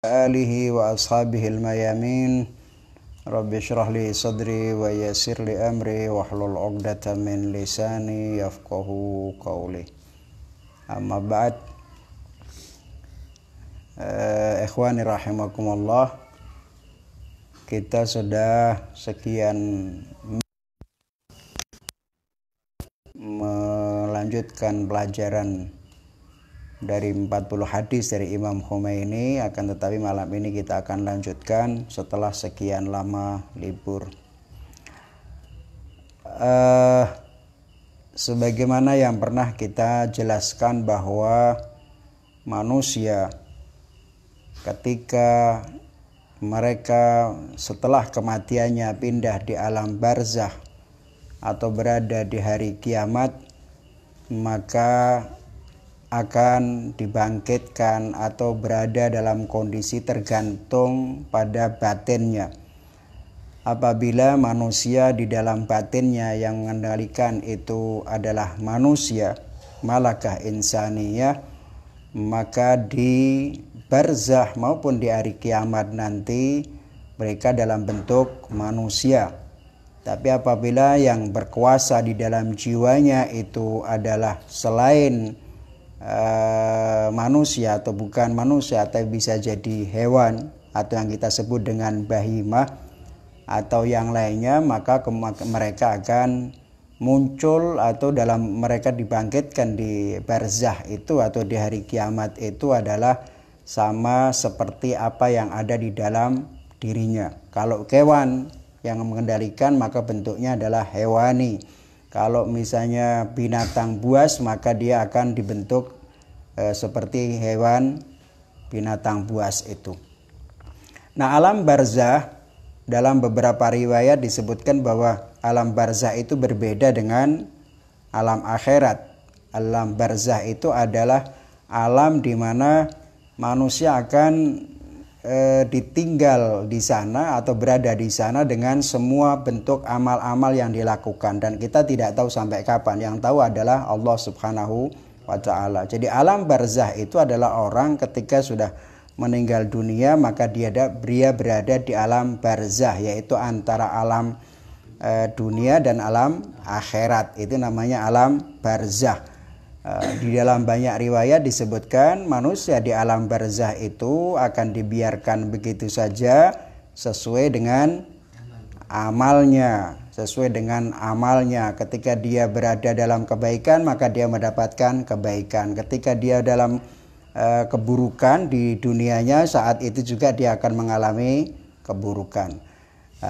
alihi wa ashabihil mayamin. Rabbi shrah li sadri wa yassir li amri wahlul 'uqdatam min lisani yafqahu qawli. Amma ba'd. Ikhwani rahimakumullah, kita sudah sekian melanjutkan pelajaran dari 40 hadis dari Imam Khomeini, akan tetapi malam ini kita akan lanjutkan setelah sekian lama libur. Sebagaimana yang pernah kita jelaskan bahwa manusia ketika mereka setelah kematiannya pindah di alam barzakh atau berada di hari kiamat, maka akan dibangkitkan atau berada dalam kondisi tergantung pada batinnya. Apabila manusia di dalam batinnya yang mengendalikan itu adalah manusia, malakah insaniyah, maka di barzakh maupun di hari kiamat nanti mereka dalam bentuk manusia. Tapi apabila yang berkuasa di dalam jiwanya itu adalah selain manusia atau bukan manusia, atau bisa jadi hewan atau yang kita sebut dengan bahimah atau yang lainnya, maka mereka akan muncul atau dalam mereka dibangkitkan di barzakh itu atau di hari kiamat itu adalah sama seperti apa yang ada di dalam dirinya. Kalau hewan yang mengendalikan maka bentuknya adalah hewani. Kalau misalnya binatang buas maka dia akan dibentuk seperti hewan binatang buas itu. Nah, alam barzakh dalam beberapa riwayat disebutkan bahwa alam barzakh itu berbeda dengan alam akhirat. Alam barzakh itu adalah alam di mana manusia akan ditinggal di sana atau berada di sana dengan semua bentuk amal-amal yang dilakukan, dan kita tidak tahu sampai kapan. Yang tahu adalah Allah Subhanahu wa ta'ala. Jadi alam barzakh itu adalah orang ketika sudah meninggal dunia maka dia berada di alam barzakh, yaitu antara alam dunia dan alam akhirat. Itu namanya alam barzakh. Di dalam banyak riwayat disebutkan manusia di alam barzakh itu akan dibiarkan begitu saja sesuai dengan amalnya. Ketika dia berada dalam kebaikan maka dia mendapatkan kebaikan. Ketika dia dalam keburukan di dunianya, saat itu juga dia akan mengalami keburukan.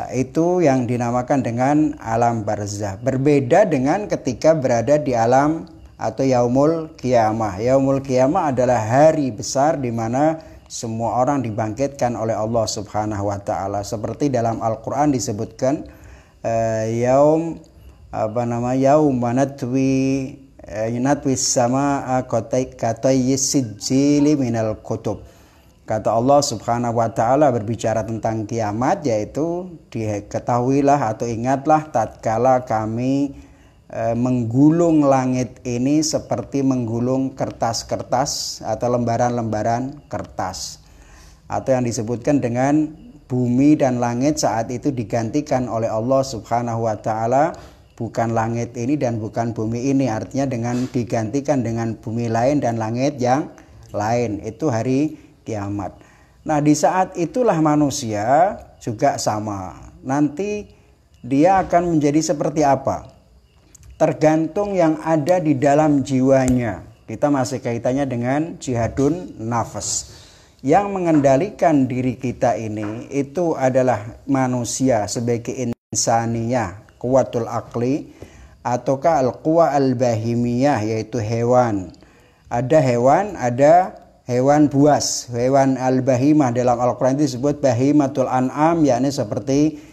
Itu yang dinamakan dengan alam barzakh. Berbeda dengan ketika berada di alam atau yaumul qiyamah. Yaumul qiyamah adalah hari besar di mana semua orang dibangkitkan oleh Allah Subhanahu wa taala. Seperti dalam Al-Qur'an disebutkan yaum natwi samaa katayyisidjili minal kutub. Kata Allah Subhanahu wa taala berbicara tentang kiamat, yaitu diketahuilah atau ingatlah tatkala kami menggulung langit ini seperti menggulung kertas-kertas atau lembaran-lembaran kertas, atau yang disebutkan dengan bumi dan langit saat itu digantikan oleh Allah Subhanahu wa taala, bukan langit ini dan bukan bumi ini, artinya dengan digantikan dengan bumi lain dan langit yang lain. Itu hari kiamat. Nah, di saat itulah manusia juga sama. Nanti dia akan menjadi seperti apa? Tergantung yang ada di dalam jiwanya. Kita masih kaitannya dengan jihadun nafas. Yang mengendalikan diri kita ini itu adalah manusia sebagai insaniyah, kuwatul aqli, ataukah al-quwa al-bahimiyah, yaitu hewan. Ada hewan, ada hewan buas. Hewan al-bahimah dalam Al-Quran itu disebut bahimatul an'am, yakni seperti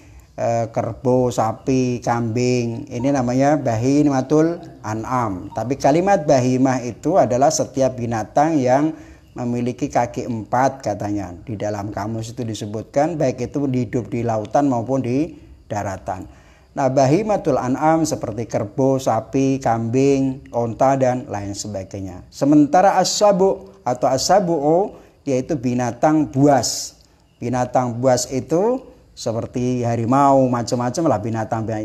kerbau, sapi, kambing. Ini namanya bahimatul an'am. Tapi kalimat bahimah itu adalah setiap binatang yang memiliki kaki 4 katanya. Di dalam kamus itu disebutkan, baik itu hidup di lautan maupun di daratan. Nah, bahimatul an'am seperti kerbau, sapi, kambing, onta dan lain sebagainya. Sementara as-sabu atau as-sabu'u yaitu binatang buas. Binatang buas itu seperti harimau, macam-macam lah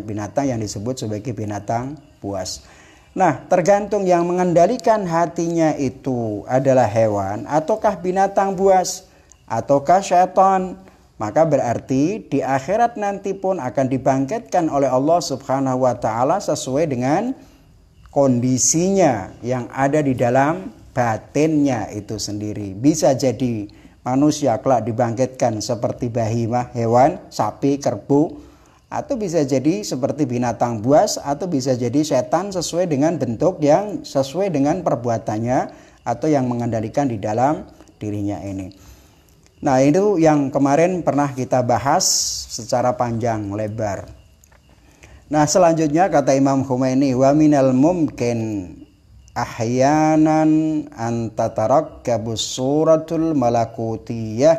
binatang yang disebut sebagai binatang buas. Nah, tergantung yang mengendalikan hatinya itu adalah hewan ataukah binatang buas ataukah syaitan, maka berarti di akhirat nanti pun akan dibangkitkan oleh Allah Subhanahu wa taala sesuai dengan kondisinya yang ada di dalam batinnya itu sendiri. Bisa jadi manusia kelak dibangkitkan seperti bahimah, hewan, sapi, kerbau, atau bisa jadi seperti binatang buas, atau bisa jadi setan sesuai dengan bentuk yang sesuai dengan perbuatannya atau yang mengendalikan di dalam dirinya ini. Nah, itu yang kemarin pernah kita bahas secara panjang lebar. Nah, selanjutnya kata Imam Khomeini, wa minal mumkin ahyanan an tatarakkabus suratul malakutiyah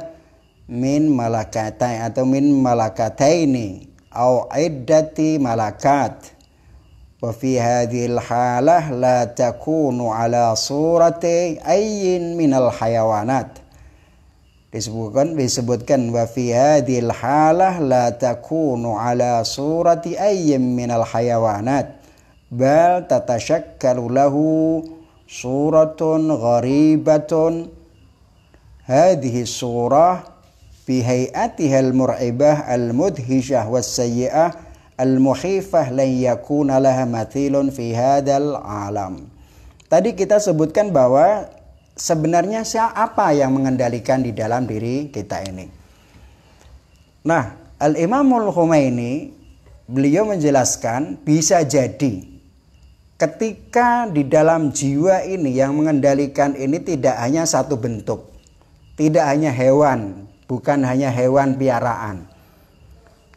min malakatai atau min malakataini au iddati malakat. Wa fi hadhil halah la takunu ala surati ayyin minal hayawanat. Disebutkan wa fi hadhil halah la takunu ala surati ayyin minal hayawanat bal tatashakkalu lahu suratun gharibatun hadhihi surah bihay'atiha al-mur'ibah al-mudhishah was-sayyi'ah al-mukhifah lan yakuna laha mathilun fi hadzal alam. Tadi kita sebutkan bahwa sebenarnya siapa yang mengendalikan di dalam diri kita ini. Nah, Al-Imamul Khomeini beliau menjelaskan bisa jadi ketika di dalam jiwa ini yang mengendalikan ini tidak hanya satu bentuk, tidak hanya hewan, bukan hanya hewan piaraan,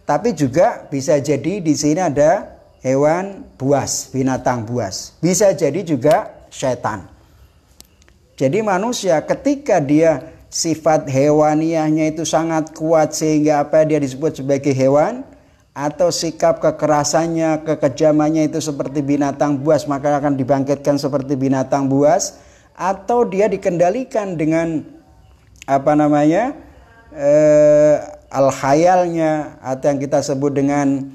tapi juga bisa jadi di sini ada hewan buas, binatang buas, bisa jadi juga setan. Jadi manusia ketika dia sifat hewaniahnya itu sangat kuat sehingga dia disebut sebagai hewan, atau sikap kekerasannya, kekejamannya itu seperti binatang buas, maka akan dibangkitkan seperti binatang buas, atau dia dikendalikan dengan al-khayalnya atau yang kita sebut dengan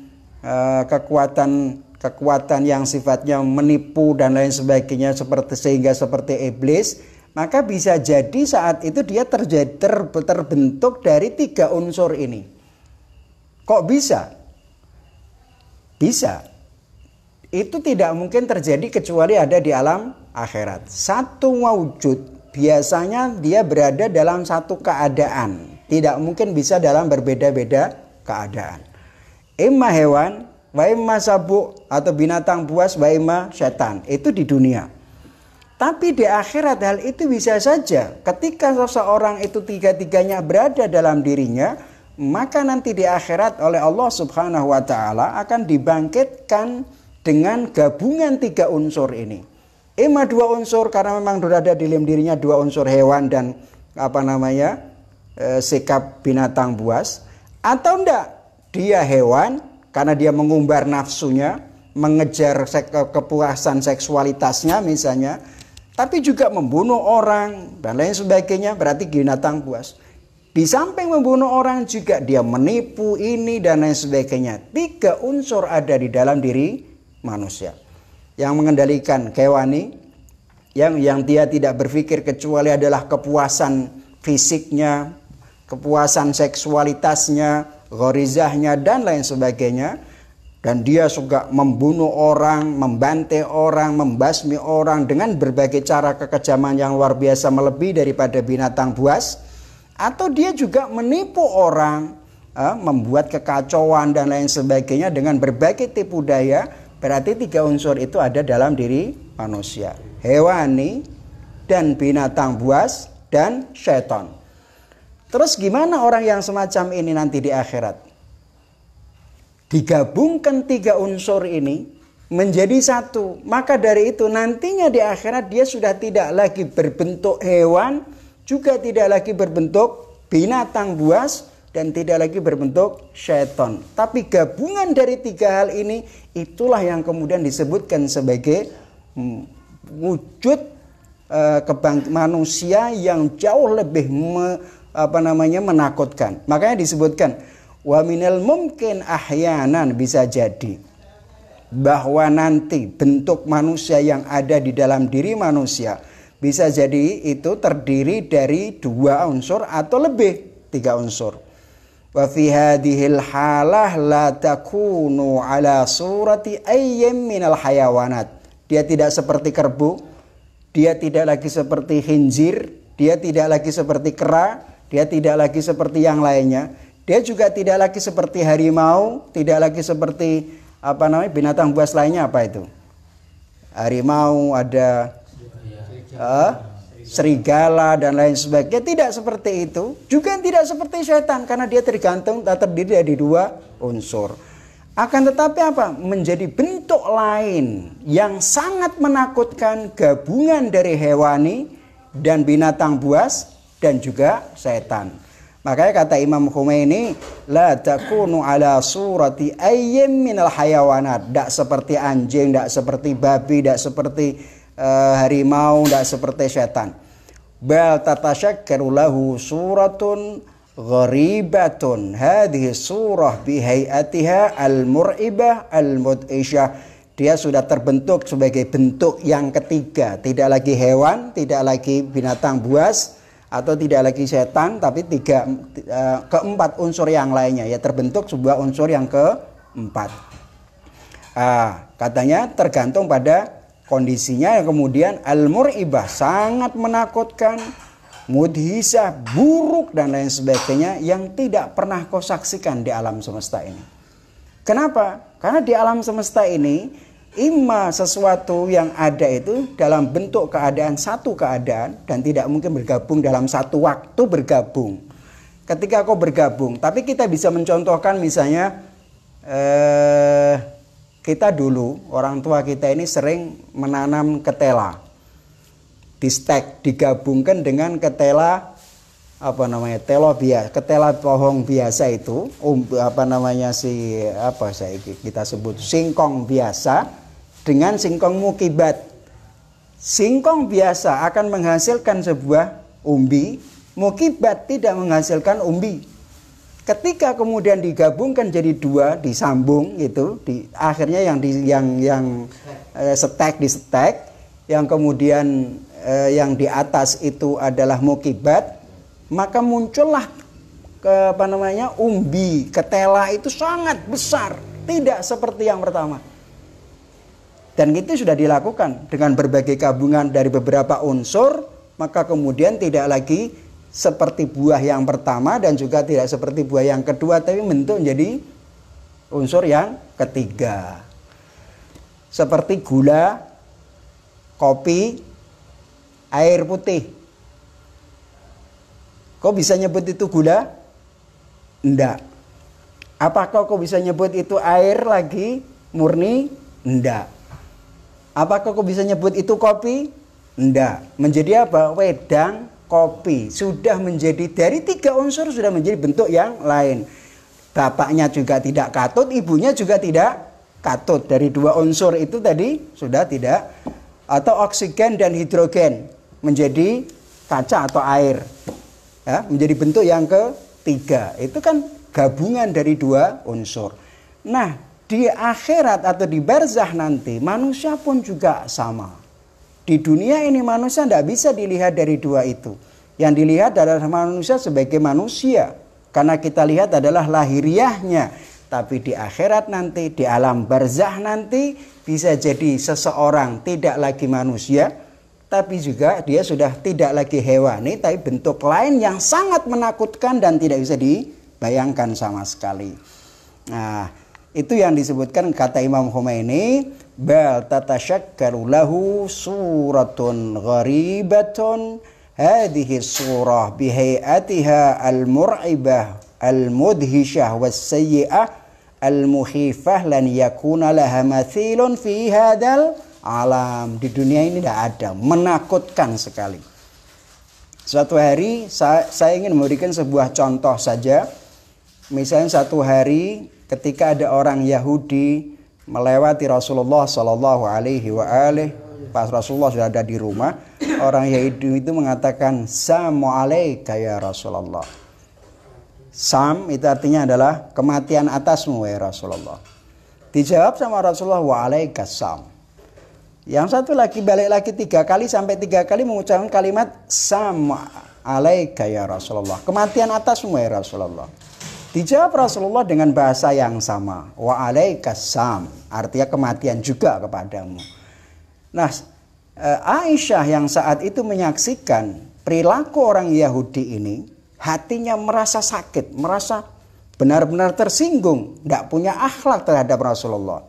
kekuatan yang sifatnya menipu dan lain sebagainya sehingga seperti iblis, maka bisa jadi saat itu dia terbentuk dari 3 unsur ini. Kok bisa? Bisa. Itu tidak mungkin terjadi kecuali ada di alam akhirat. Satu wujud biasanya dia berada dalam satu keadaan, tidak mungkin bisa dalam berbeda-beda keadaan. Imma hewan, wa imma sabuk atau binatang buas, wa imma setan. Itu di dunia. Tapi di akhirat hal itu bisa saja ketika seseorang itu tiga-tiganya berada dalam dirinya, maka nanti di akhirat oleh Allah Subhanahu wa taala akan dibangkitkan dengan gabungan 3 unsur ini. Imma 2 unsur karena memang berada di dalam dirinya 2 unsur hewan dan sikap binatang buas, atau enggak dia hewan karena dia mengumbar nafsunya, mengejar kepuasan seksualitasnya misalnya, tapi juga membunuh orang dan lain sebagainya, berarti binatang buas. Di samping membunuh orang juga dia menipu ini dan lain sebagainya. 3 unsur ada di dalam diri manusia. Yang mengendalikan kewani, yang dia tidak berpikir kecuali adalah kepuasan fisiknya, kepuasan seksualitasnya, gharizahnya dan lain sebagainya. Dan dia suka membunuh orang, membantai orang, membasmi orang dengan berbagai cara kekejaman yang luar biasa melebihi daripada binatang buas. Atau dia juga menipu orang, membuat kekacauan dan lain sebagainya dengan berbagai tipu daya. Berarti 3 unsur itu ada dalam diri manusia. Hewani dan binatang buas dan syaitan. Terus gimana orang yang semacam ini nanti di akhirat? Digabungkan 3 unsur ini menjadi satu. Maka dari itu nantinya di akhirat dia sudah tidak lagi berbentuk hewan, juga tidak lagi berbentuk binatang buas, dan tidak lagi berbentuk syaitan. Tapi gabungan dari 3 hal ini, itulah yang kemudian disebutkan sebagai wujud manusia yang jauh lebih menakutkan. Makanya disebutkan wa minal mungkin ahyanan, bisa jadi bahwa nanti bentuk manusia yang ada di dalam diri manusia bisa jadi itu terdiri dari 2 unsur atau lebih, 3 unsur. Wa fi hadhil halah la takunu ala surati ayyim minal hayawanat. Dia tidak seperti kerbau, dia tidak lagi seperti khinzir, dia tidak lagi seperti kera, dia tidak lagi seperti yang lainnya. Dia juga tidak lagi seperti harimau, tidak lagi seperti binatang buas lainnya. Apa itu? Harimau, ada serigala dan lain sebagainya. Tidak seperti itu. Juga tidak seperti setan, karena dia terdiri dari 2 unsur. Akan tetapi menjadi bentuk lain yang sangat menakutkan, gabungan dari hewani dan binatang buas dan juga setan. Makanya kata Imam Khomeini, la takunu ala surati ayyim minal hayawanat. Tidak seperti anjing, tidak seperti babi, tidak seperti harimau, tidak seperti setan. Bal tatasyakkaru lahu suratun gharibatun. Hadhihi surah bihayatiha al-mur'ibah al-mud'isyah. Dia sudah terbentuk sebagai bentuk yang ketiga. Tidak lagi hewan, tidak lagi binatang buas, atau tidak lagi setan, tapi keempat unsur yang lainnya. Ya, terbentuk sebuah unsur yang keempat. Katanya tergantung pada kondisinya. Yang kemudian al-mur'ibah, sangat menakutkan, mudhisah, buruk dan lain sebagainya, yang tidak pernah kau saksikan di alam semesta ini. Kenapa? Karena di alam semesta ini imma sesuatu yang ada itu dalam bentuk satu keadaan dan tidak mungkin bergabung dalam satu waktu bergabung. Ketika kau bergabung, tapi kita bisa mencontohkan misalnya kita dulu, orang tua kita ini sering menanam ketela. Distek, digabungkan dengan ketela telo biasa, ketela pohon biasa itu, kita sebut singkong biasa dengan singkong mukibat. Singkong biasa akan menghasilkan sebuah umbi, mukibat tidak menghasilkan umbi. Ketika kemudian digabungkan jadi 2, disambung itu, akhirnya yang setek di setek, yang kemudian yang di atas itu adalah mukibat, maka muncullah umbi ketela itu sangat besar, tidak seperti yang pertama. Dan itu sudah dilakukan dengan berbagai gabungan dari beberapa unsur, maka kemudian tidak lagi seperti buah yang pertama dan juga tidak seperti buah yang kedua, tapi bentuk menjadi unsur yang ketiga. Seperti gula, kopi, air putih. Kau bisa nyebut itu gula? Enggak. Apakah kau bisa nyebut itu air lagi murni? Enggak. Apakah kau bisa nyebut itu kopi? Enggak. Menjadi apa? Wedang kopi. Sudah menjadi dari 3 unsur, sudah menjadi bentuk yang lain. Bapaknya juga tidak katut, ibunya juga tidak katut. Dari 2 unsur itu tadi sudah tidak. Atau oksigen dan hidrogen menjadi kaca atau air. Ya, menjadi bentuk yang ketiga. Itu kan gabungan dari 2 unsur. Nah, di akhirat atau di barzah nanti manusia pun juga sama. Di dunia ini manusia tidak bisa dilihat dari 2 itu. Yang dilihat adalah manusia sebagai manusia. Karena kita lihat adalah lahiriahnya. Tapi di akhirat nanti, di alam barzah nanti, bisa jadi seseorang tidak lagi manusia, tapi juga dia sudah tidak lagi hewani, tapi bentuk lain yang sangat menakutkan dan tidak bisa dibayangkan sama sekali. Nah, itu yang disebutkan kata Imam Khomeini, bal tatasyakkaru lahu suratun gharibatun hadhihi surah bihayatiha al-mur'ibah al-mudhishah was-sayyi'ah al-mukhifah lan yakuna laha mathilun fi hadal alam. Di dunia ini tidak ada, menakutkan sekali. Suatu hari saya ingin memberikan sebuah contoh saja. Misalnya satu hari ketika ada orang Yahudi melewati Rasulullah Shallallahu Alaihi Wasallam, pas Rasulullah sudah ada di rumah, orang Yahudi itu mengatakan Samu alaika ya Rasulullah. Sam itu artinya adalah kematian atasmu ya Rasulullah. Dijawab sama Rasulullah wa alaika sam. Yang satu lagi balik lagi 3 kali sampai 3 kali mengucapkan kalimat Sam alaika ya Rasulullah. Kematian atasmu ya Rasulullah. Dijawab Rasulullah dengan bahasa yang sama. Wa alaika sam. Artinya kematian juga kepadamu. Nah, Aisyah yang saat itu menyaksikan perilaku orang Yahudi ini, hatinya merasa sakit, merasa benar-benar tersinggung, tidak punya akhlak terhadap Rasulullah.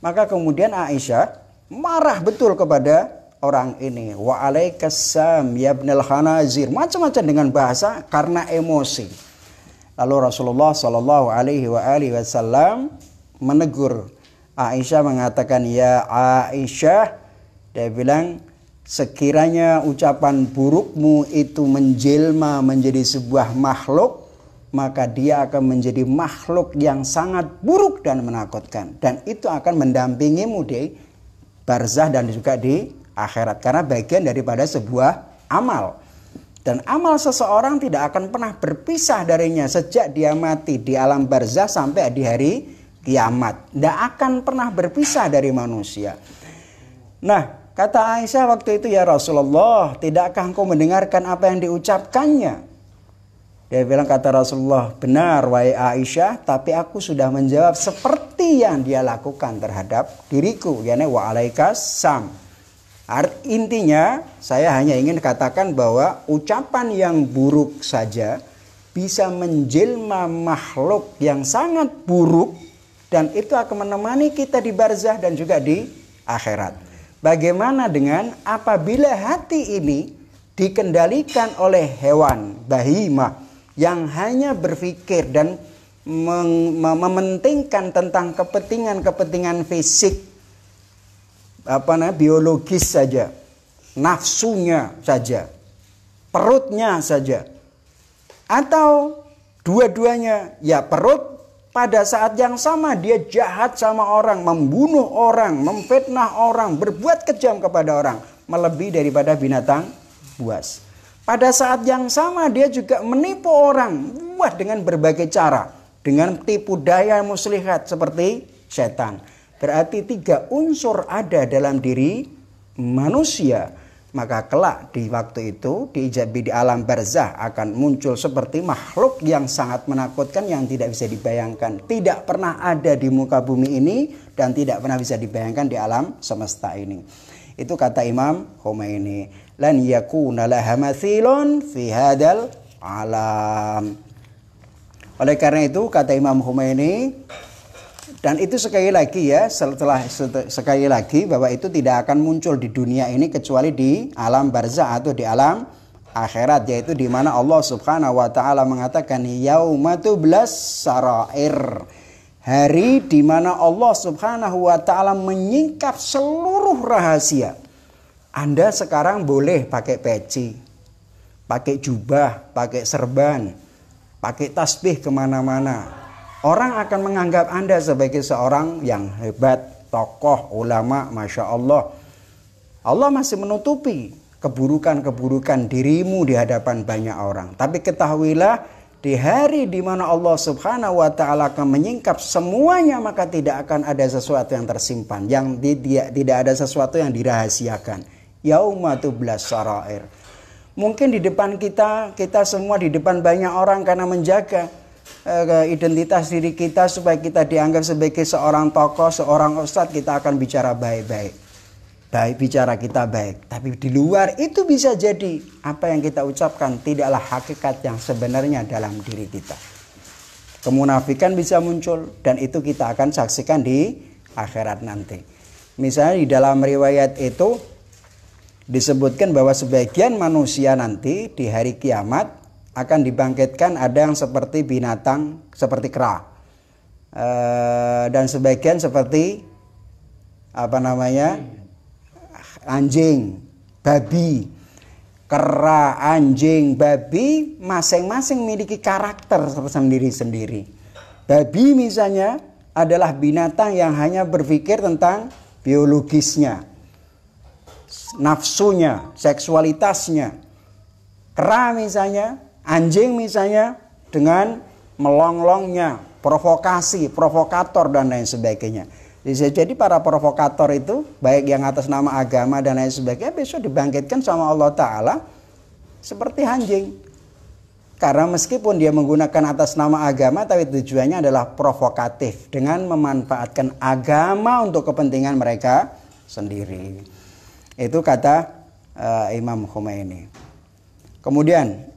Maka kemudian Aisyah marah betul kepada orang ini. Wa alaikassam ya ibnal khanazir, macam-macam dengan bahasa karena emosi. Lalu Rasulullah Shallallahu Alaihi Wasallam menegur Aisyah, mengatakan ya Aisyah, dia bilang sekiranya ucapan burukmu itu menjelma menjadi sebuah makhluk, maka dia akan menjadi makhluk yang sangat buruk dan menakutkan. Dan itu akan mendampingimu di barzah dan juga di akhirat. Karena bagian daripada sebuah amal. Dan amal seseorang tidak akan pernah berpisah darinya sejak dia mati di alam barzah sampai di hari kiamat. Tidak akan pernah berpisah dari manusia. Nah, kata Aisyah waktu itu, ya Rasulullah, tidakkah engkau mendengarkan apa yang diucapkannya? Dia bilang, kata Rasulullah, benar wahai Aisyah, tapi aku sudah menjawab seperti yang dia lakukan terhadap diriku, yakni wa alaikassam. Intinya saya hanya ingin katakan bahwa ucapan yang buruk saja bisa menjelma makhluk yang sangat buruk, dan itu akan menemani kita di barzah dan juga di akhirat. Bagaimana dengan apabila hati ini dikendalikan oleh hewan bahimah yang hanya berpikir dan mementingkan tentang kepentingan fisik, biologis saja, nafsunya saja, perutnya saja, atau dua-duanya, ya perut pada saat yang sama dia jahat sama orang, membunuh orang, memfitnah orang, berbuat kejam kepada orang, melebihi daripada binatang buas. Pada saat yang sama dia juga menipu orang, dengan berbagai cara, dengan tipu daya muslihat seperti setan. Berarti 3 unsur ada dalam diri manusia. Maka kelak di waktu itu di alam barzah akan muncul seperti makhluk yang sangat menakutkan yang tidak bisa dibayangkan. Tidak pernah ada di muka bumi ini dan tidak pernah bisa dibayangkan di alam semesta ini. Itu kata Imam Khomeini. Lan yakuna laha mathilun fi hadal alam. Oleh karena itu kata Imam Khomeini, dan itu sekali lagi ya, sekali lagi bahwa itu tidak akan muncul di dunia ini kecuali di alam barzah atau di alam akhirat, yaitu di mana Allah Subhanahu wa taala mengatakan yaumatublas sarair. Hari di mana Allah Subhanahu wa taala menyingkap seluruh rahasia. Anda sekarang boleh pakai peci, pakai jubah, pakai serban, pakai tasbih kemana-mana. Orang akan menganggap Anda sebagai seorang yang hebat, tokoh, ulama, Masya Allah. Allah masih menutupi keburukan-keburukan dirimu di hadapan banyak orang. Tapi ketahuilah, di hari di mana Allah Subhanahu wa taala akan menyingkap semuanya, maka tidak akan ada sesuatu yang tersimpan, yang tidak ada sesuatu yang dirahasiakan. Yaumatublas sarair. Mungkin di depan kita semua di depan banyak orang karena menjaga identitas diri kita supaya kita dianggap sebagai seorang tokoh, seorang ustadz, kita akan bicara baik-baik. Bicara kita baik. Tapi di luar itu bisa jadi apa yang kita ucapkan tidaklah hakikat yang sebenarnya dalam diri kita. Kemunafikan bisa muncul dan itu kita akan saksikan di akhirat nanti. Misalnya di dalam riwayat itu disebutkan bahwa sebagian manusia nanti di hari kiamat akan dibangkitkan, ada yang seperti binatang, seperti kera, dan sebagian seperti anjing, babi. Kera, anjing, babi masing-masing memiliki karakter sendiri-sendiri. Babi misalnya adalah binatang yang hanya berpikir tentang biologisnya. nafsunya, seksualitasnya. Kera misalnya, anjing misalnya, dengan melonglongnya, provokasi, provokator dan lain sebagainya. Jadi para provokator itu, baik yang atas nama agama dan lain sebagainya, besok dibangkitkan sama Allah Ta'ala seperti anjing. Karena meskipun dia menggunakan atas nama agama, tapi tujuannya adalah provokatif, dengan memanfaatkan agama untuk kepentingan mereka sendiri. Itu kata Imam Khomeini. Kemudian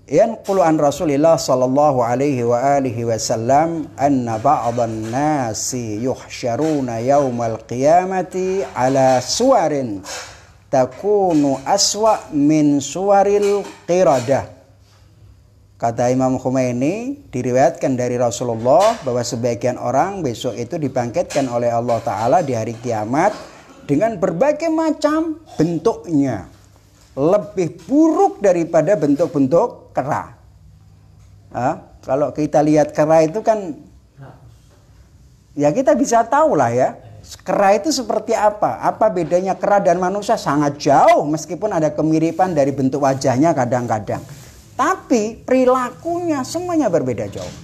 yanqulu an Rasulillah sallallahu alaihi wa alihi wasallam anna ba'dhan nasi yuhsyaruna yaumal qiyamati ala suwarin takunu aswa min suwaril qiradah. Kata Imam Khomeini, diriwayatkan dari Rasulullah bahwa sebagian orang besok itu dibangkitkan oleh Allah Ta'ala di hari kiamat dengan berbagai macam bentuknya, lebih buruk daripada bentuk-bentuk kera. Kalau kita lihat kera itu kan, ya kita bisa tahu lah ya, kera itu seperti apa. Apa bedanya kera dan manusia? Sangat jauh, meskipun ada kemiripan dari bentuk wajahnya kadang-kadang. Tapi perilakunya semuanya berbeda jauh.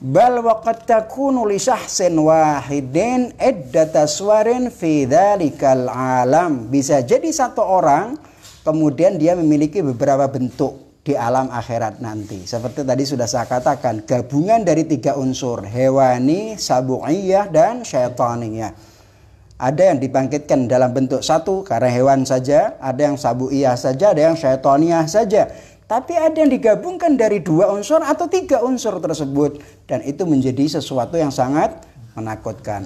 Bal waqad takunu li syahsin wahidin iddata suwarin fi dzalikal alam. Bisa jadi satu orang kemudian dia memiliki beberapa bentuk di alam akhirat nanti. Seperti tadi sudah saya katakan, gabungan dari 3 unsur, hewani, sabu'iyah dan syaitaniyah. Ada yang dibangkitkan dalam bentuk satu karena hewan saja, ada yang sabu'iyah saja, ada yang syaitaniyah saja. Tapi ada yang digabungkan dari 2 unsur atau 3 unsur tersebut. Dan itu menjadi sesuatu yang sangat menakutkan.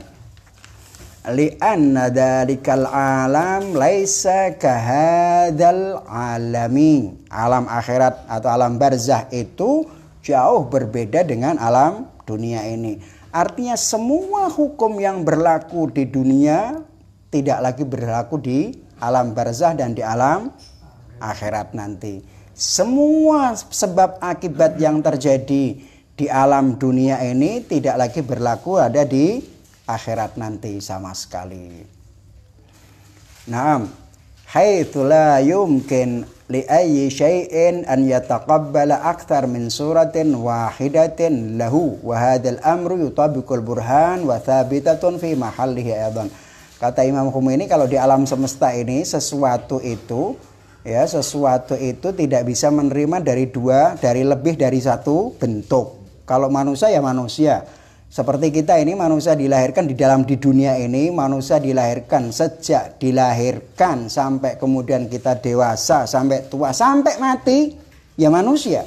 Li'anna dalikal alam laisa kahadal alami. Alam akhirat atau alam barzah itu jauh berbeda dengan alam dunia ini. Artinya semua hukum yang berlaku di dunia tidak lagi berlaku di alam barzah dan di alam akhirat nanti. Semua sebab akibat yang terjadi di alam dunia ini tidak lagi berlaku ada di akhirat nanti sama sekali. Naam, haitsu la yumkin li ayyi syai'in an yataqabbala akthar min suratin wahidatin lahu wa hadzal amru yutabiqul burhan wa thabitatun fi mahallihi aidan. Kata Imam Khomeini, kalau di alam semesta ini sesuatu itu tidak bisa menerima dari lebih dari satu bentuk. Kalau manusia ya manusia. Seperti kita ini manusia dilahirkan di dunia ini, manusia dilahirkan sejak dilahirkan sampai kemudian kita dewasa, sampai tua, sampai mati, ya manusia.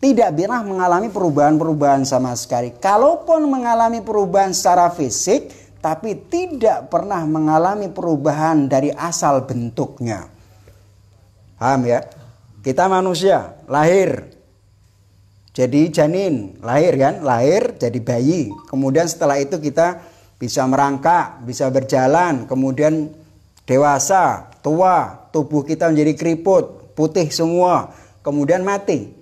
Tidak pernah mengalami perubahan-perubahan sama sekali. Kalaupun mengalami perubahan secara fisik, tapi tidak pernah mengalami perubahan dari asal bentuknya. Paham ya? Kita manusia, lahir jadi janin, lahir jadi bayi. Kemudian setelah itu kita bisa merangkak, bisa berjalan, kemudian dewasa, tua, tubuh kita menjadi keriput, putih semua, kemudian mati.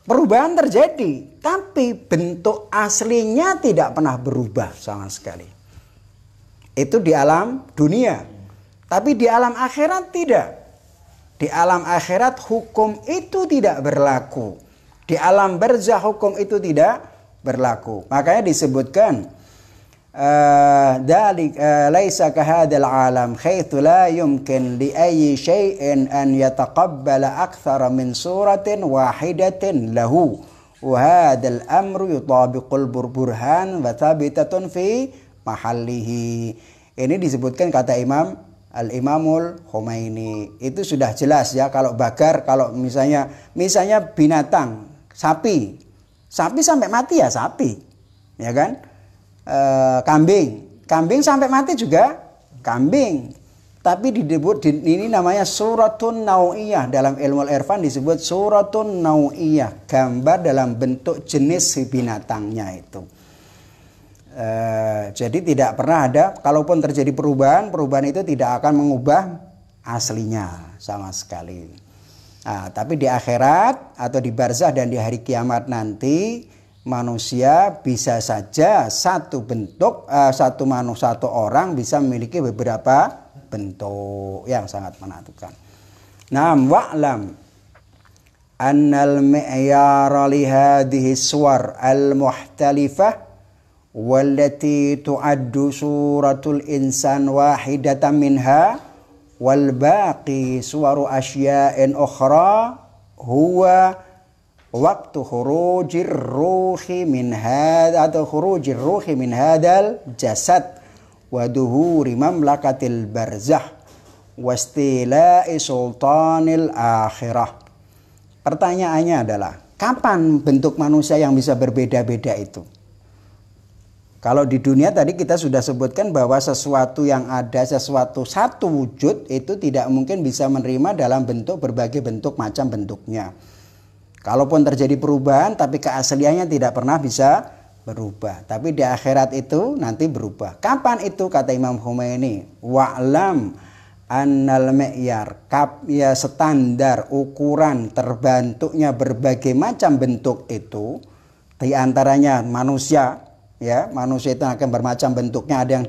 Perubahan terjadi, tapi bentuk aslinya tidak pernah berubah sama sekali. Itu di alam dunia. Tapi di alam akhirat tidak. Di alam akhirat hukum itu tidak berlaku. Di alam barzah hukum itu tidak berlaku. Makanya disebutkan laisa kahadzal alam haitsu la yumkin li ayyi syai'in an yataqabbala aktsara min suratin wahidatin lahu wa hadzal amru yutabiqul burhan wa thabitatun fi mahallihi. Ini disebutkan kata Al-Imamul Khomeini. Itu sudah jelas ya, kalau bagar, kalau misalnya binatang, sapi sampai mati ya sapi, ya kan? Kambing sampai mati juga kambing. Tapi ini namanya suratun nau'iyah, dalam ilmu irfan disebut suratun nau'iyah, gambar dalam bentuk jenis binatangnya itu. Jadi tidak pernah ada, kalaupun terjadi perubahan itu tidak akan mengubah aslinya sama sekali. Nah, tapi di akhirat atau di barzah dan di hari kiamat nanti, manusia bisa saja satu orang bisa memiliki beberapa bentuk yang sangat menakutkan. Naam wa'lam annal mi'yara li hadhihi suwar al-muhtalifah wallati tu'addu suratul insan wahidatan minha wal baqi suwaru asya'in ukhra huwa waktu khurujir ruhi min hadha atau khurujir ruhi min hadal jasad wa duhuri mamlakatil barzah wastila'i sultanil akhirah. Pertanyaannya adalah, kapan bentuk manusia yang bisa berbeda-beda itu? Kalau di dunia tadi kita sudah sebutkan bahwa sesuatu yang ada, sesuatu satu wujud itu tidak mungkin bisa menerima dalam bentuk berbagai bentuk macam bentuknya. Kalaupun terjadi perubahan tapi keasliannya tidak pernah bisa berubah. Tapi di akhirat itu nanti berubah. Kapan itu kata Imam Khomeini? Wa'lam annal mi'yar, ya standar ukuran terbentuknya berbagai macam bentuk itu, di antaranya manusia. Ya, manusia itu akan bermacam bentuknya, ada yang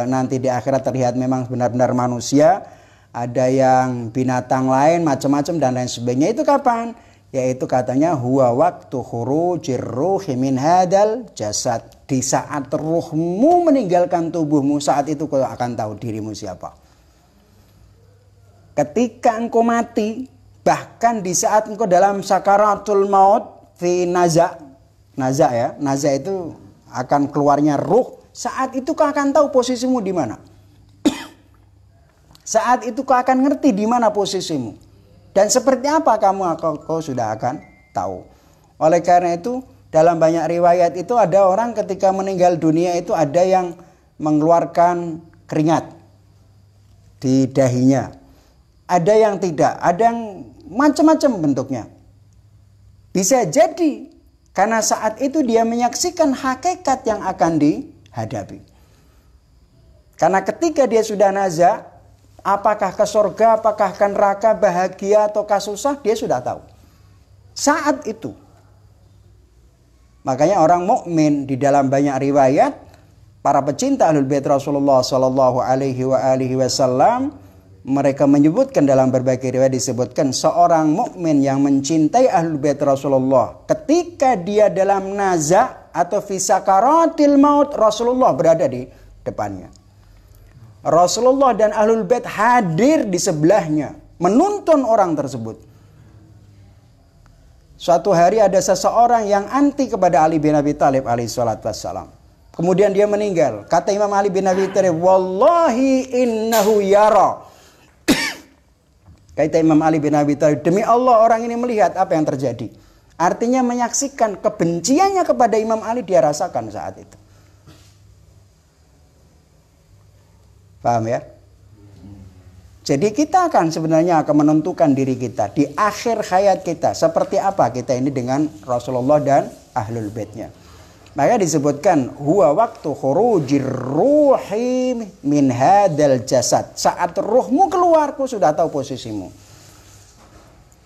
nanti di akhirat terlihat memang benar-benar manusia, ada yang binatang lain macam-macam dan lain sebagainya. Itu kapan? Yaitu katanya huwa waktu khurujir ruhi min hadal jasad, di saat ruhmu meninggalkan tubuhmu, saat itu kau akan tahu dirimu siapa. Ketika engkau mati, bahkan di saat engkau dalam sakaratul maut fi naza ya, naza itu akan keluarnya ruh, saat itu kau akan tahu posisimu di mana. Saat itu kau akan ngerti di mana posisimu dan seperti apa kau sudah akan tahu. Oleh karena itu dalam banyak riwayat itu ada orang ketika meninggal dunia itu ada yang mengeluarkan keringat di dahinya, ada yang tidak, ada yang macam-macam bentuknya. Bisa jadi karena saat itu dia menyaksikan hakikat yang akan dihadapi. Karena ketika dia sudah naza, apakah ke surga, apakah ke neraka, bahagia ataukah susah, dia sudah tahu. Saat itu. Makanya orang mukmin di dalam banyak riwayat, para pecinta Ahlul Bait Rasulullah sallallahu alaihi wasallam, mereka menyebutkan dalam berbagai riwayat disebutkan seorang mukmin yang mencintai Ahlul Bait Rasulullah ketika dia dalam naza atau fi sakaratil maut, Rasulullah berada di depannya. Rasulullah dan Ahlul Bait hadir di sebelahnya menuntun orang tersebut. Suatu hari ada seseorang yang anti kepada Ali bin Abi Thalib alaihi salatu wassalam. Kemudian dia meninggal. Kata Imam Ali bin Abi Thalib, "Wallahi innahu yara." Kata Imam Ali bin Abi Thalib, demi Allah orang ini melihat apa yang terjadi. Artinya menyaksikan kebenciannya kepada Imam Ali dia rasakan saat itu. Paham ya? Jadi kita akan sebenarnya akan menentukan diri kita di akhir hayat kita. Seperti apa kita ini dengan Rasulullah dan Ahlul Baitnya. Maka disebutkan huwa waktu khurujir ruhi min hadal jasad. Saat ruhmu keluar, kau sudah tahu posisimu.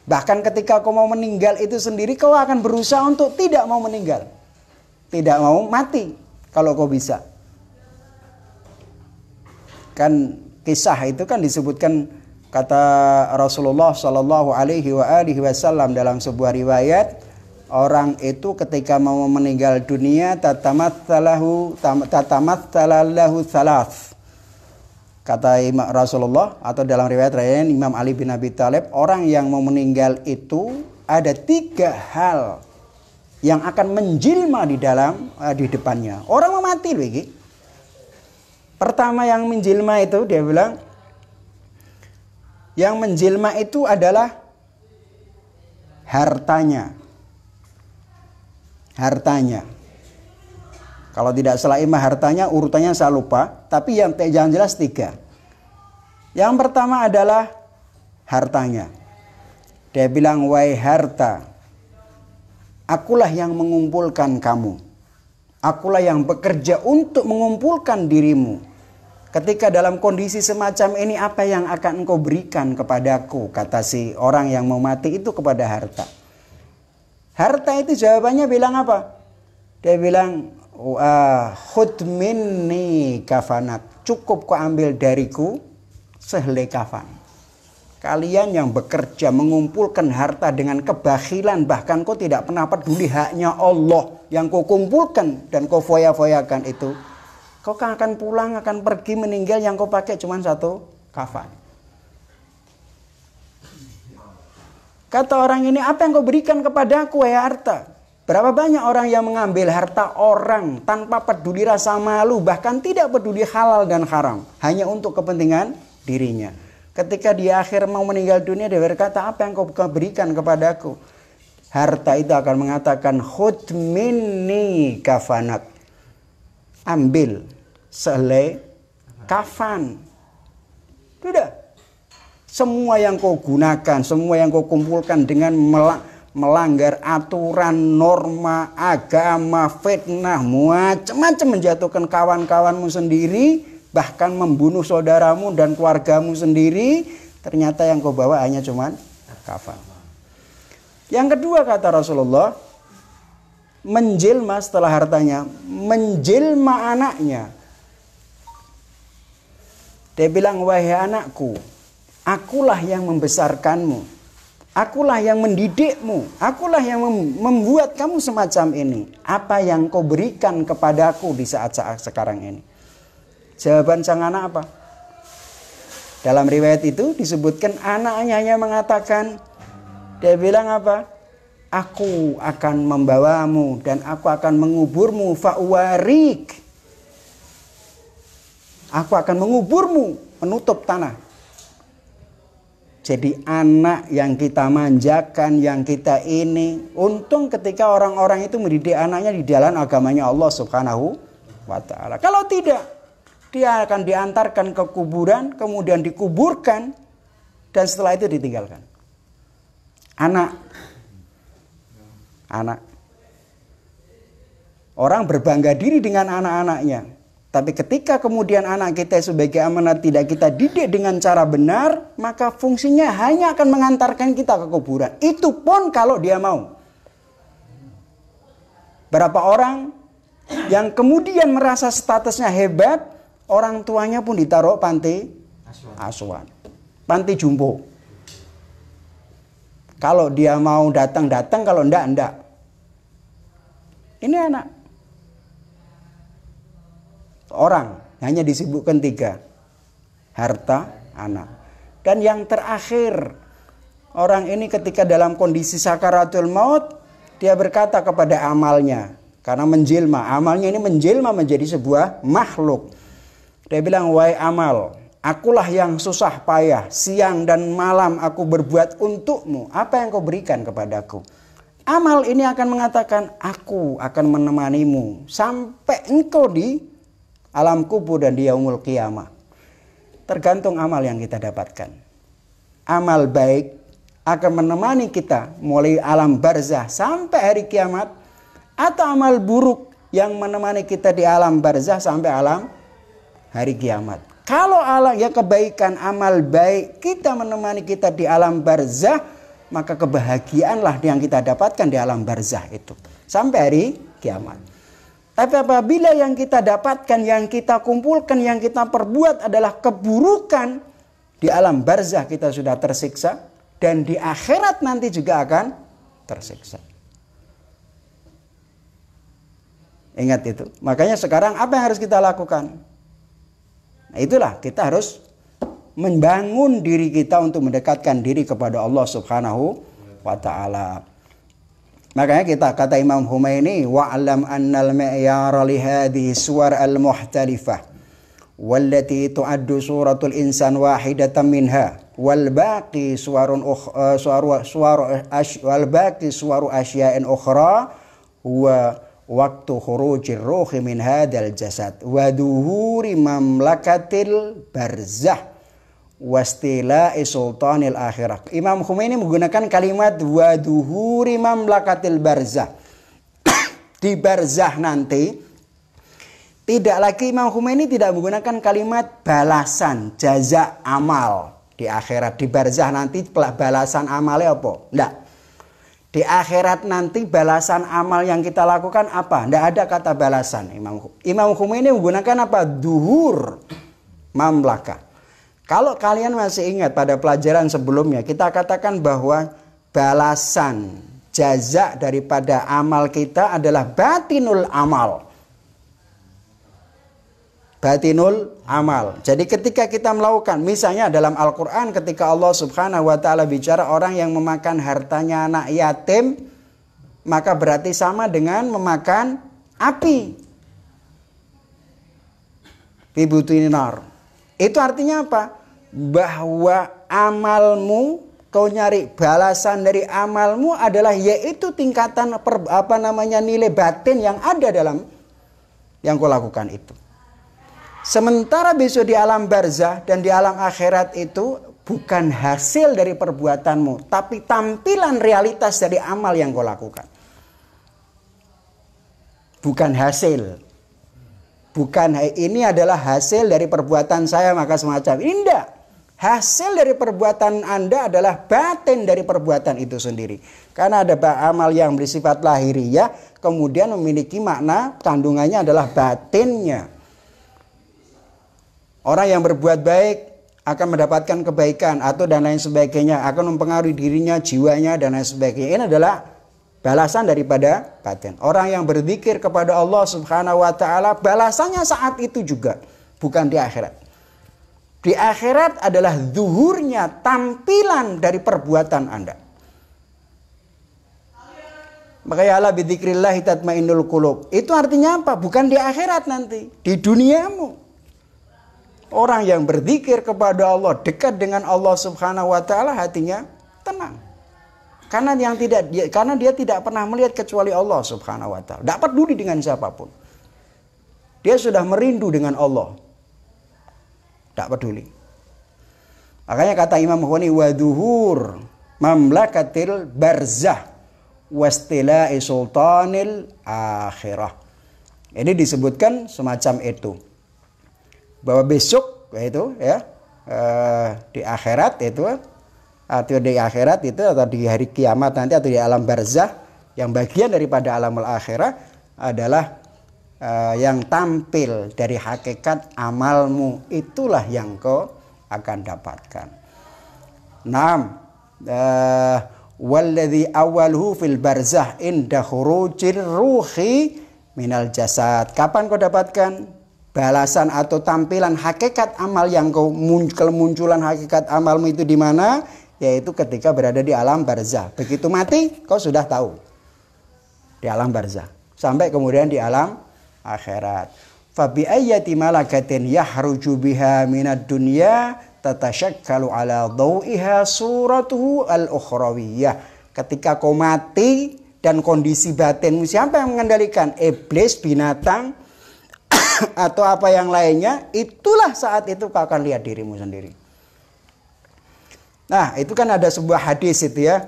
Bahkan ketika kau mau meninggal itu sendiri, kau akan berusaha untuk tidak mau meninggal. Tidak mau mati kalau kau bisa. Kan kisah itu kan disebutkan kata Rasulullah sallallahu alaihi wasallam dalam sebuah riwayat, orang itu ketika mau meninggal dunia tatamattalahu thalath. Kata Rasulullah atau dalam riwayat lain Imam Ali bin Abi Thalib, orang yang mau meninggal itu ada 3 hal yang akan menjilma di depannya. Orang mau mati loh ini. Pertama yang menjilma itu dia bilang, yang menjilma itu adalah hartanya. Hartanya. Kalau tidak salah imam hartanya, urutannya saya lupa. Tapi yang jelas 3. Yang pertama adalah hartanya. Dia bilang, wahai harta, akulah yang mengumpulkan kamu. Akulah yang bekerja untuk mengumpulkan dirimu. Ketika dalam kondisi semacam ini, apa yang akan engkau berikan kepadaku? Kata si orang yang mau mati itu kepada harta. Harta itu jawabannya bilang apa? Dia bilang, khudh minni kafanak. Cukup kau ambil dariku sehelai kafan. Kalian yang bekerja mengumpulkan harta dengan kebakhilan, bahkan kau tidak pernah peduli haknya Allah yang kau kumpulkan dan kau foya-foyakan itu, kau akan pulang, akan pergi meninggal yang kau pakai cuma satu kafan. Kata orang ini, apa yang kau berikan kepadaku ya harta? Berapa banyak orang yang mengambil harta orang tanpa peduli rasa malu, bahkan tidak peduli halal dan haram, hanya untuk kepentingan dirinya. Ketika di akhir mau meninggal dunia, dia berkata, apa yang kau berikan kepadaku? Harta itu akan mengatakan, khudh minni kafanak. Ambil sehelai kafan. Sudah. Semua yang kau gunakan, semua yang kau kumpulkan dengan melanggar aturan, norma, agama, fitnah, macam-macam, menjatuhkan kawan-kawanmu sendiri, bahkan membunuh saudaramu dan keluargamu sendiri, ternyata yang kau bawa hanya cuman kafan. Yang kedua kata Rasulullah, menjelma setelah hartanya, menjelma anaknya. Dia bilang, wahai anakku, akulah yang membesarkanmu, akulah yang mendidikmu, akulah yang membuat kamu semacam ini. Apa yang kau berikan kepadaku di saat-saat sekarang ini? Jawaban sang anak apa? Dalam riwayat itu disebutkan anaknya hanya mengatakan, dia bilang apa? Aku akan membawamu dan aku akan menguburmu fa'warik. Aku akan menguburmu, menutup tanah. Jadi anak yang kita manjakan, yang kita ini, untung ketika orang-orang itu mendidik anaknya di jalan agamanya Allah Subhanahu wa ta'ala. Kalau tidak, dia akan diantarkan ke kuburan, kemudian dikuburkan, dan setelah itu ditinggalkan. Anak. Orang berbangga diri dengan anak-anaknya. Tapi ketika kemudian anak kita sebagai amanat tidak kita didik dengan cara benar, maka fungsinya hanya akan mengantarkan kita ke kuburan. Itu pun kalau dia mau. Berapa orang yang kemudian merasa statusnya hebat, orang tuanya pun ditaruh panti asuhan, panti jumbo. Kalau dia mau datang, kalau enggak. Ini anak. Orang hanya disebutkan 3. Harta, anak. Dan yang terakhir, orang ini ketika dalam kondisi sakaratul maut, dia berkata kepada amalnya. Karena menjelma, amalnya ini menjelma menjadi sebuah makhluk. Dia bilang, wahai amal, akulah yang susah payah, siang dan malam aku berbuat untukmu. Apa yang kau berikan kepadaku? Amal ini akan mengatakan, aku akan menemanimu sampai engkau di alam kubur dan di yaumul qiyamah. Tergantung amal yang kita dapatkan. Amal baik akan menemani kita mulai alam barzah sampai hari kiamat, atau amal buruk yang menemani kita di alam barzah sampai alam hari kiamat. Kalau alam ya kebaikan, amal baik kita menemani kita di alam barzah, maka kebahagiaanlah yang kita dapatkan di alam barzah itu sampai hari kiamat. Tapi apabila yang kita dapatkan, yang kita kumpulkan, yang kita perbuat adalah keburukan, di alam barzah kita sudah tersiksa, dan di akhirat nanti juga akan tersiksa. Ingat itu. Makanya sekarang apa yang harus kita lakukan? Nah, itulah kita harus membangun diri kita untuk mendekatkan diri kepada Allah Subhanahu wa ta'ala. Makanya kita kata Imam Humaini, wa'lam annal mi'yara li hadhihi suwar al-muhtalifah wallati tu'addu suratul insan wahidatan minha wal baqi suwarun suwaru asya'in ukhra huwa waktu khurujir ruhi min hadzal jasad wa duhuri mamlakatil barzah wastila'i sultanil akhirah. Imam Khomeini menggunakan kalimat waduhuri mamlakatil barzah. Di barzah nanti tidak lagi, Imam Khomeini tidak menggunakan kalimat balasan, jaza amal di akhirat. Di barzah nanti balasan amalnya apa? Enggak. Di akhirat nanti balasan amal yang kita lakukan apa? Enggak ada kata balasan. Imam Khomeini menggunakan apa? Duhur mamlakah. Kalau kalian masih ingat pada pelajaran sebelumnya, kita katakan bahwa balasan jaza daripada amal kita adalah batinul amal. Batinul amal. Jadi ketika kita melakukan, misalnya dalam Al-Quran ketika Allah subhanahu wa ta'ala bicara orang yang memakan hartanya anak yatim, maka berarti sama dengan memakan api. Bibutininar. Itu artinya apa? Bahwa amalmu, kau nyari balasan dari amalmu adalah yaitu tingkatan nilai batin yang ada dalam yang kau lakukan itu. Sementara besok di alam barzah dan di alam akhirat itu bukan hasil dari perbuatanmu, tapi tampilan realitas dari amal yang kau lakukan. Bukan hasil. Bukan ini adalah hasil dari perbuatan saya maka semacam. Indah. Hasil dari perbuatan Anda adalah batin dari perbuatan itu sendiri. Karena ada amal yang bersifat lahiriah, kemudian memiliki makna kandungannya adalah batinnya. Orang yang berbuat baik akan mendapatkan kebaikan atau dan lain sebagainya, akan mempengaruhi dirinya, jiwanya dan lain sebagainya. Ini adalah balasan daripada batin. Orang yang berzikir kepada Allah subhanahu wa ta'ala, balasannya saat itu juga, bukan di akhirat. Di akhirat adalah zuhurnya, tampilan dari perbuatan Anda. Makanya ala bidzikrillah tatmainnul qulub. Itu artinya apa? Bukan di akhirat nanti, di duniamu. Orang yang berzikir kepada Allah, dekat dengan Allah subhanahu wa ta'ala, hatinya tenang. Karena dia tidak pernah melihat kecuali Allah subhanahu wa ta'ala. Tidak peduli dengan siapapun. Dia sudah merindu dengan Allah. Tidak peduli. Makanya kata Imam Khoni, waduhur mamlakatil barzah wastila'i sultanil akhirah. Ini disebutkan semacam itu. Bahwa besok itu ya di akhirat itu, atau di akhirat itu, atau di hari kiamat nanti, atau di alam barzah yang bagian daripada alamul akhirah adalah yang tampil dari hakikat amalmu, itulah yang kau akan dapatkan. Naam, walladzi awwaluhu fil barzah inda khurujir ruhi minal jasad. Kapan kau dapatkan balasan atau tampilan hakikat amal yang kau kemunculan hakikat amalmu itu di mana? Yaitu ketika berada di alam barzah. Begitu mati, kau sudah tahu. Di alam barzah. Sampai kemudian di alam akhirat. Fabi ayyati malakatin yahruju biha minad dunya tatashakkalu ala dawiha suratuhu al-ukhrawiyah. Ketika kau mati dan kondisi batinmu, siapa yang mengendalikan? Iblis, binatang, atau apa yang lainnya, itulah saat itu kau akan lihat dirimu sendiri. Nah, itu kan ada sebuah hadis itu ya.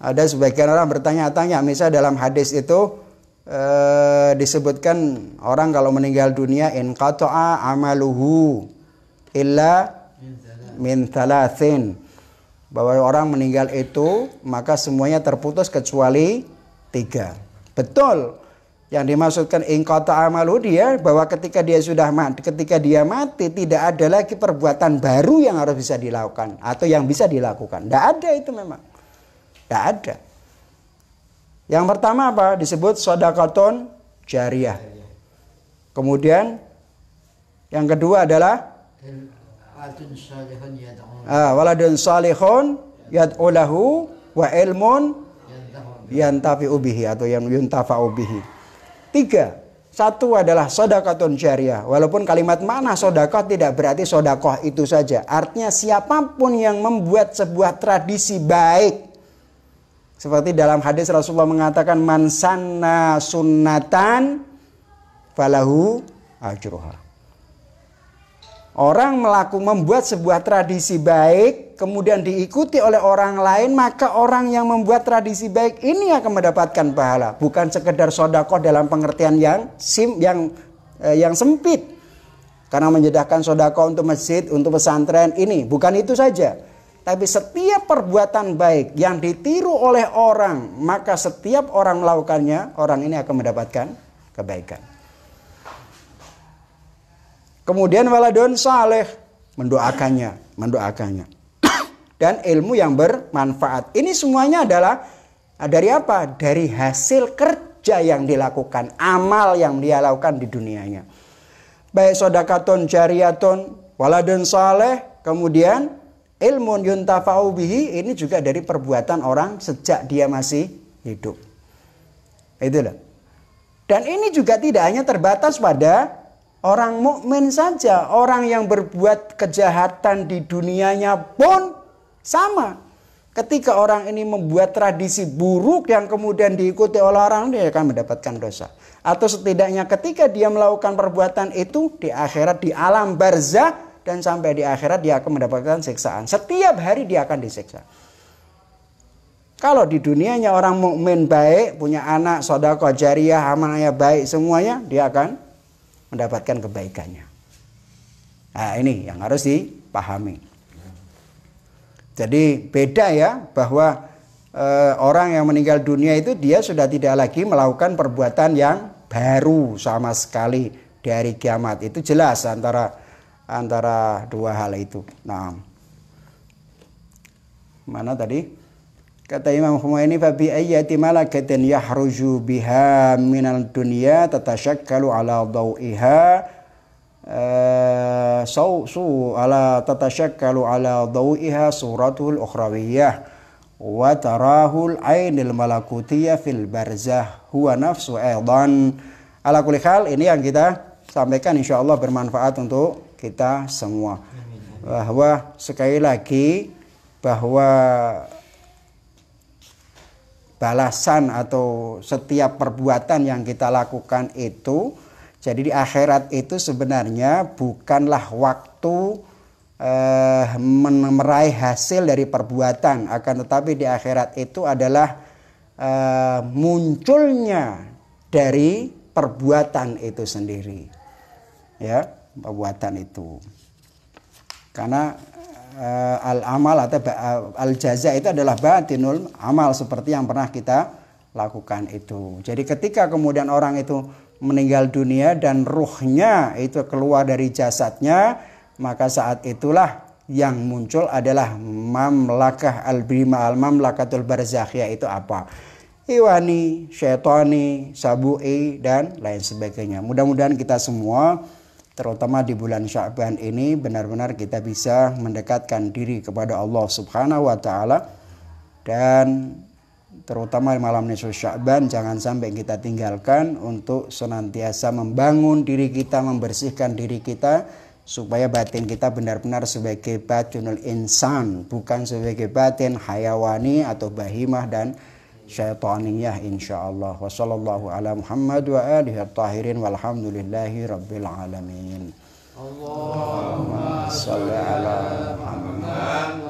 Ada sebagian orang bertanya-tanya, misalnya dalam hadis itu disebutkan orang kalau meninggal dunia inqata'a amaluhu illa min thalathin. Bahwa orang meninggal itu maka semuanya terputus kecuali 3. Betul. Yang dimaksudkan inqata'a amaluhu dia bahwa ketika dia sudah mati, ketika dia mati tidak ada lagi perbuatan baru yang harus bisa dilakukan atau yang bisa dilakukan. Tidak ada itu memang. Tidak ada. Yang pertama apa? Disebut shadaqatun jariyah. Kemudian yang kedua adalah waladun salihun yad'u lahu wa ilmun yantafi'u bihi atau yang yuntafa'u bihi. 3. Satu adalah shadaqatun jariyah. Walaupun kalimat makna sedekah tidak berarti sedekah itu saja. Artinya siapapun yang membuat sebuah tradisi baik. Seperti dalam hadis Rasulullah mengatakan man sanna sunnatan falahu ajruha. Orang membuat sebuah tradisi baik kemudian diikuti oleh orang lain, maka orang yang membuat tradisi baik ini akan mendapatkan pahala, bukan sekedar sedekah dalam pengertian yang sempit. Karena menyediakan sedekah untuk masjid, untuk pesantren ini, bukan itu saja. Tapi setiap perbuatan baik yang ditiru oleh orang, maka setiap orang melakukannya, orang ini akan mendapatkan kebaikan. Kemudian waladun saleh, mendoakannya. Dan ilmu yang bermanfaat. Ini semuanya adalah dari apa? Dari hasil kerja yang dilakukan, amal yang dia lakukan di dunianya. Baik sodakaton jariyatun, waladun saleh, kemudian ilmun yuntafa'u bihi, ini juga dari perbuatan orang sejak dia masih hidup. Itulah. Dan ini juga tidak hanya terbatas pada orang mukmin saja, orang yang berbuat kejahatan di dunianya pun sama. Ketika orang ini membuat tradisi buruk yang kemudian diikuti oleh orang, dia akan mendapatkan dosa. Atau setidaknya ketika dia melakukan perbuatan itu di akhirat, di alam barzah, dan sampai di akhirat dia akan mendapatkan siksaan. Setiap hari dia akan disiksa. Kalau di dunianya orang mukmin baik, punya anak, sedekah jariyah, amalnya baik semuanya, dia akan mendapatkan kebaikannya. Nah, ini yang harus dipahami. Jadi beda ya, bahwa orang yang meninggal dunia itu dia sudah tidak lagi melakukan perbuatan yang baru sama sekali dari kiamat. Itu jelas antara dua hal itu. Nah, mana tadi? Kata Imam Khumaini, fa bi ayyati malakatin yahruju biha minal dunya tatashakkalu ala dawiha tatashakkalu ala dawiha suratul ukhrawiyah wa tarahul ainil malakutiyah fil barzah huwa nafsu aidan. Ala kulli hal, ini yang kita sampaikan insyaallah bermanfaat untuk kita semua. Bahwa sekali lagi bahwa balasan atau setiap perbuatan yang kita lakukan itu, jadi di akhirat itu sebenarnya bukanlah waktu meraih hasil dari perbuatan, akan tetapi di akhirat itu adalah munculnya dari perbuatan itu sendiri, ya, perbuatan itu. Karena al-amal atau al-jaza itu adalah batinul amal, seperti yang pernah kita lakukan itu. Jadi ketika kemudian orang itu meninggal dunia dan ruhnya itu keluar dari jasadnya, maka saat itulah yang muncul adalah mamlakah al-bima, al-mamlakatul barzakhiyah. Itu apa? Iwani, syaitani, sabu'i, dan lain sebagainya. Mudah-mudahan kita semua, terutama di bulan Sya'ban ini, benar-benar kita bisa mendekatkan diri kepada Allah Subhanahu wa Ta'ala. Dan terutama di malam nisfu Sya'ban, jangan sampai kita tinggalkan untuk senantiasa membangun diri kita, membersihkan diri kita, supaya batin kita benar-benar sebagai batinul insan, bukan sebagai batin hayawani atau bahimah dan syaitaniyah, insyaallah. Wa sallallahu ala Muhammad wa alihi at-tahirin walhamdulillahi rabbil alamin. Allahumma shalli ala Muhammad